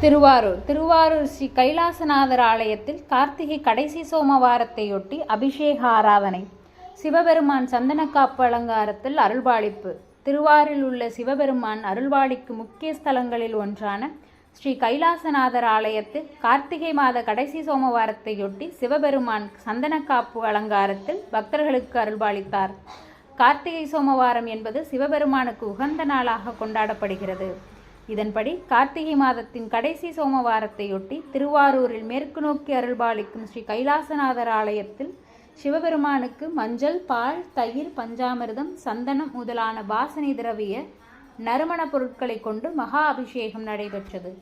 திருவாரூர் ஸ்ரீ கைலாசநாதர் ஆலயத்தில் கார்த்திகை கடைசி சோமவாரத்தையொட்டி அபிஷேக ஆராதனை. சிவபெருமான் சந்தனக்காப்பு அலங்காரத்தில் அருள்பாலிப்பு. திருவாரூரில் உள்ள சிவபெருமான் அருள்பாலிக்கும் முக்கிய ஸ்தலங்களில் ஒன்றான ஸ்ரீ கைலாசநாதர் ஆலயத்தில் கார்த்திகை மாத கடைசி சோமவாரத்தையொட்டி சிவபெருமான் சந்தனக்காப்பு அலங்காரத்தில் பக்தர்களுக்கு அருள்பாலித்தார். கார்த்திகை சோமவாரம் என்பது சிவபெருமானுக்கு உகந்த நாளாக கொண்டாடப்படுகிறது. இதன்படி கார்த்திகை மாதத்தின் கடைசி சோமவாரத்தையொட்டி திருவாரூரில் மேற்கு நோக்கி அருள்பாலிக்கும் ஸ்ரீ கைலாசநாதர் ஆலயத்தில் சிவபெருமானுக்கு மஞ்சள், பால், தயிர், பஞ்சாமிர்தம், சந்தனம் முதலான வாசனை திரவிய நறுமண பொருட்களை கொண்டு மகா அபிஷேகம் நடைபெற்றது.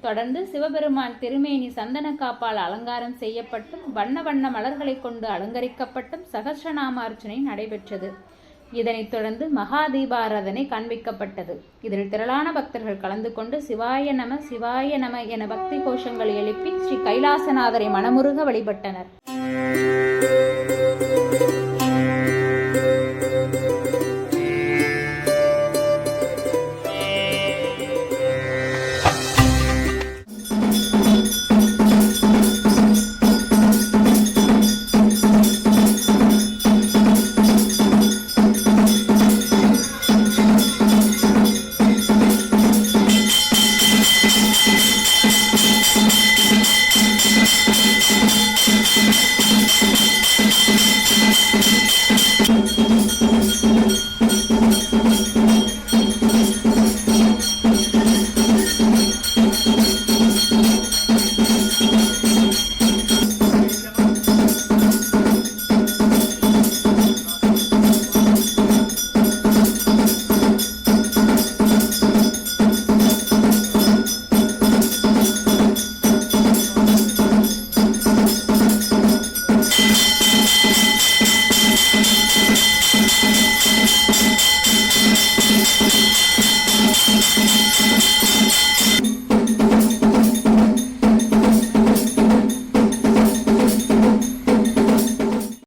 தொடர்ந்து சிவபெருமான் திருமேனி சந்தனக்காப்பால் அலங்காரம் செய்யப்பட்டும் வண்ண வண்ண மலர்களை கொண்டு அலங்கரிக்கப்பட்டும் சகஸ்ரநாமார்ச்சனை நடைபெற்றது. இதனைத் தொடர்ந்து மகா தீபாராதனை காண்பிக்கப்பட்டது. இதில் திரளான பக்தர்கள் கலந்து கொண்டு சிவாய நம சிவாய நம என பக்தி கோஷங்கள் எழுப்பி ஸ்ரீ கைலாசநாதரை மனமுருக வழிபட்டனர்.